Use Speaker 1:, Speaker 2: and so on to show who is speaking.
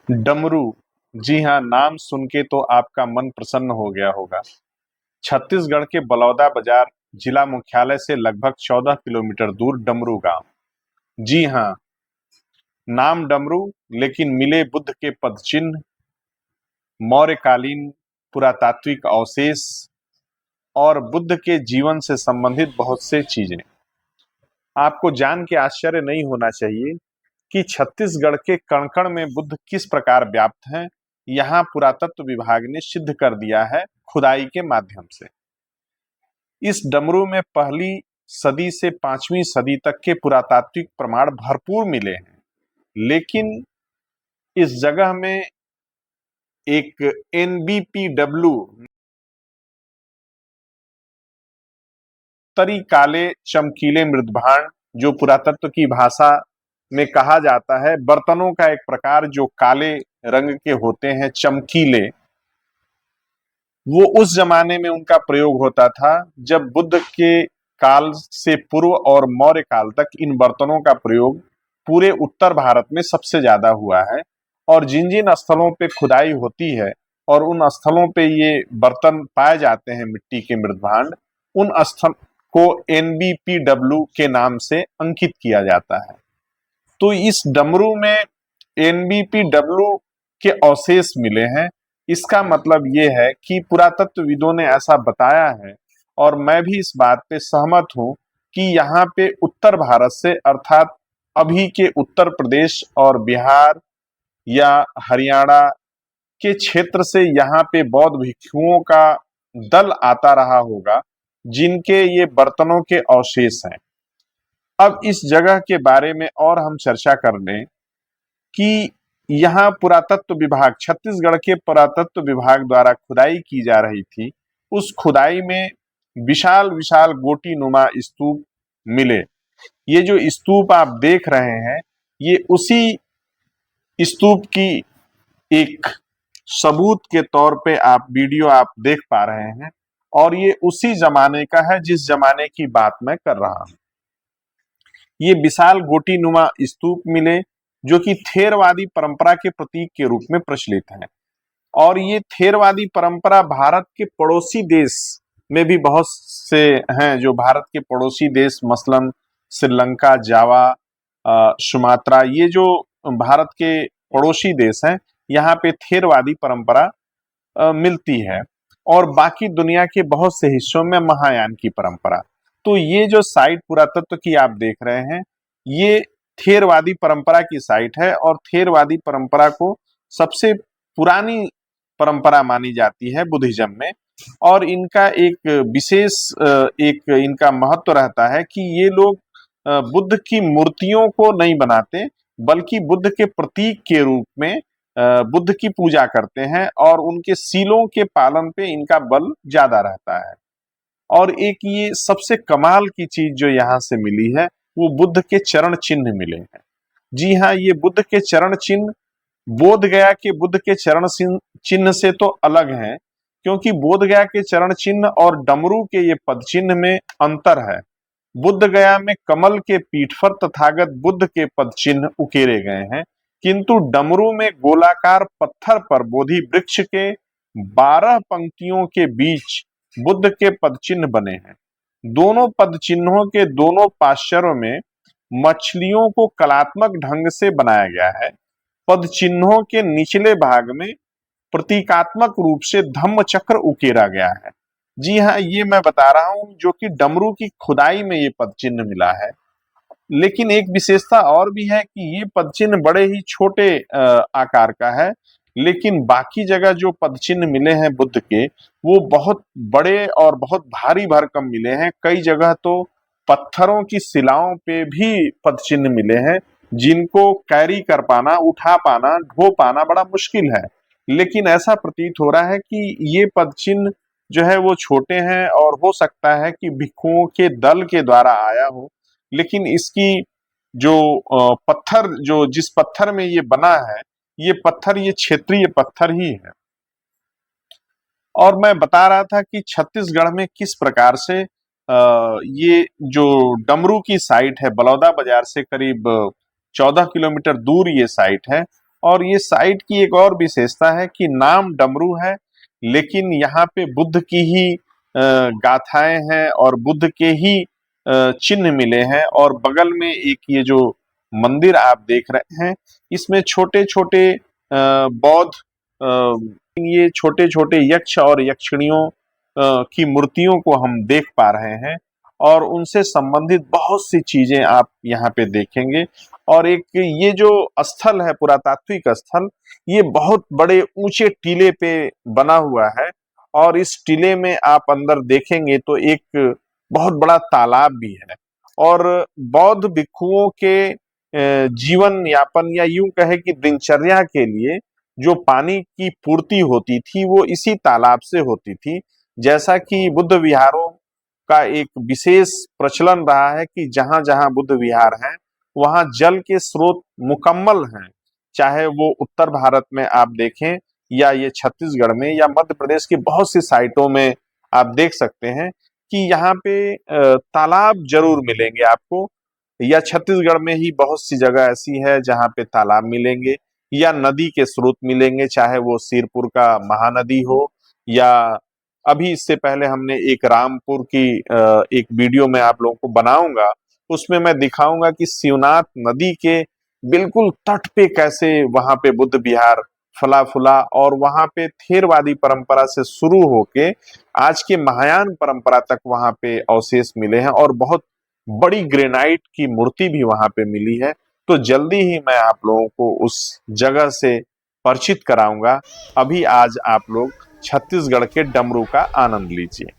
Speaker 1: डमरू। जी हाँ, नाम सुन के तो आपका मन प्रसन्न हो गया होगा। छत्तीसगढ़ के बलौदा बाजार जिला मुख्यालय से लगभग 14 किलोमीटर दूर डमरू गांव। जी हाँ, नाम डमरू, लेकिन मिले बुद्ध के पद चिन्ह, मौर्यकालीन पुरातात्विक अवशेष और बुद्ध के जीवन से संबंधित बहुत से चीजें। आपको जान के आश्चर्य नहीं होना चाहिए कि छत्तीसगढ़ के कण-कण में बुद्ध किस प्रकार व्याप्त हैं। यहाँ पुरातत्व विभाग ने सिद्ध कर दिया है खुदाई के माध्यम से। इस डमरू में पहली सदी से 5वीं सदी तक के पुरातात्विक प्रमाण भरपूर मिले हैं, लेकिन इस जगह में एक एनबीपीडब्ल्यू उत्तरी काले चमकीले मृदभांड, जो पुरातत्व की भाषा में कहा जाता है बर्तनों का एक प्रकार जो काले रंग के होते हैं, चमकीले, वो उस जमाने में उनका प्रयोग होता था जब बुद्ध के काल से पूर्व और मौर्य काल तक इन बर्तनों का प्रयोग पूरे उत्तर भारत में सबसे ज्यादा हुआ है। और जिन जिन स्थलों पे खुदाई होती है और उन स्थलों पे ये बर्तन पाए जाते हैं, मिट्टी के मृदभांड, उन स्थल को एनबीपीडब्ल्यू के नाम से अंकित किया जाता है। तो इस डमरू में एनबीपीडब्ल्यू के अवशेष मिले हैं। इसका मतलब ये है कि पुरातत्वविदों ने ऐसा बताया है, और मैं भी इस बात पे सहमत हूं कि यहाँ पे उत्तर भारत से, अर्थात अभी के उत्तर प्रदेश और बिहार या हरियाणा के क्षेत्र से यहाँ पे बौद्ध भिक्षुओं का दल आता रहा होगा, जिनके ये बर्तनों के अवशेष हैं। अब इस जगह के बारे में और हम चर्चा कर लें कि यहाँ पुरातत्व विभाग, छत्तीसगढ़ के पुरातत्व विभाग द्वारा खुदाई की जा रही थी। उस खुदाई में विशाल विशाल गोटी नुमा स्तूप मिले। ये जो स्तूप आप देख रहे हैं, ये उसी स्तूप की एक सबूत के तौर पे आप वीडियो आप देख पा रहे हैं, और ये उसी जमाने का है जिस जमाने की बात मैं कर रहा हूं। ये विशाल गोटी नुमा स्तूप मिले जो कि थेरवादी परंपरा के प्रतीक के रूप में प्रचलित है। और ये थेरवादी परंपरा भारत के पड़ोसी देश में भी बहुत से हैं, जो भारत के पड़ोसी देश मसलन श्रीलंका, जावा, सुमात्रा, ये जो भारत के पड़ोसी देश हैं, यहाँ पे थेरवादी परंपरा मिलती है, और बाकी दुनिया के बहुत से हिस्सों में महायान की परंपरा। तो ये जो साइट पुरातत्व की आप देख रहे हैं, ये थेरवादी परंपरा की साइट है, और थेरवादी परंपरा को सबसे पुरानी परंपरा मानी जाती है बुद्धिज्म में। और इनका एक विशेष एक इनका महत्व रहता है कि ये लोग बुद्ध की मूर्तियों को नहीं बनाते, बल्कि बुद्ध के प्रतीक के रूप में बुद्ध की पूजा करते हैं, और उनके सीलों के पालन पे इनका बल ज्यादा रहता है। और एक ये सबसे कमाल की चीज जो यहाँ से मिली है, वो बुद्ध के चरण चिन्ह मिले हैं। जी हाँ, ये बुद्ध के चरण चिन्ह बोध गया के बुद्ध के चरण चिन्ह से तो अलग हैं, क्योंकि बोध गया के चरण चिन्ह और डमरू के ये पद चिन्ह में अंतर है। बुद्ध गया में कमल के पीठ पर तथागत बुद्ध के पद चिन्ह उकेरे गए हैं, किंतु डमरू में गोलाकार पत्थर पर बोधि वृक्ष के 12 पंक्तियों के बीच बुद्ध के पद चिन्ह बने हैं। दोनों पद चिन्हों के दोनों पार्श्वों में मछलियों को कलात्मक ढंग से बनाया गया है। पद चिन्हों के निचले भाग में प्रतीकात्मक रूप से धम्म चक्र उकेरा गया है। जी हाँ, ये मैं बता रहा हूं जो कि डमरू की खुदाई में ये पद चिन्ह मिला है। लेकिन एक विशेषता और भी है कि ये पद चिन्ह बड़े ही छोटे आकार का है, लेकिन बाकी जगह जो पद चिन्ह मिले हैं बुद्ध के, वो बहुत बड़े और बहुत भारी भरकम मिले हैं। कई जगह तो पत्थरों की शिलाओं पे भी पद चिन्ह मिले हैं, जिनको कैरी कर पाना, उठा पाना, ढो पाना बड़ा मुश्किल है। लेकिन ऐसा प्रतीत हो रहा है कि ये पद चिन्ह जो है वो छोटे हैं, और हो सकता है कि भिक्षुओं के दल के द्वारा आया हो। लेकिन इसकी जो पत्थर, जो जिस पत्थर में ये बना है, ये पत्थर, ये क्षेत्रीय पत्थर ही है। और मैं बता रहा था कि छत्तीसगढ़ में किस प्रकार से ये जो डमरू की साइट है, बलौदा बाजार से करीब 14 किलोमीटर दूर ये साइट है, और ये साइट की एक और विशेषता है कि नाम डमरू है, लेकिन यहाँ पे बुद्ध की ही गाथाएं हैं और बुद्ध के ही चिन्ह मिले हैं। और बगल में एक ये जो मंदिर आप देख रहे हैं, इसमें छोटे छोटे बौद्ध ये छोटे छोटे यक्ष और यक्षिणियों की मूर्तियों को हम देख पा रहे हैं और उनसे संबंधित बहुत सी चीजें आप यहाँ पे देखेंगे। और एक ये जो स्थल है, पुरातात्विक स्थल, ये बहुत बड़े ऊंचे टीले पे बना हुआ है और इस टीले में आप अंदर देखेंगे तो एक बहुत बड़ा तालाब भी है। और बौद्ध भिक्षुओं के जीवन यापन या यूं कहे कि दिनचर्या के लिए जो पानी की पूर्ति होती थी वो इसी तालाब से होती थी। जैसा कि बुद्ध विहारों का एक विशेष प्रचलन रहा है कि जहां जहां बुद्ध विहार हैं वहां जल के स्रोत मुकम्मल हैं, चाहे वो उत्तर भारत में आप देखें या ये छत्तीसगढ़ में या मध्य प्रदेश की बहुत सी साइटों में आप देख सकते हैं कि यहाँ पे तालाब जरूर मिलेंगे आपको। या छत्तीसगढ़ में ही बहुत सी जगह ऐसी है जहाँ पे तालाब मिलेंगे या नदी के स्रोत मिलेंगे, चाहे वो सिरपुर का महानदी हो या अभी इससे पहले हमने एक रामपुर की एक वीडियो में आप लोगों को बनाऊंगा, उसमें मैं दिखाऊंगा कि शिवनाथ नदी के बिल्कुल तट पे कैसे वहां पे बुद्ध विहार फला फूला और वहां पे थेरवादी परंपरा से शुरू होके आज के महायान परंपरा तक वहां पे अवशेष मिले हैं और बहुत बड़ी ग्रेनाइट की मूर्ति भी वहां पे मिली है। तो जल्दी ही मैं आप लोगों को उस जगह से परिचित कराऊंगा। अभी आज आप लोग छत्तीसगढ़ के डमरू का आनंद लीजिए।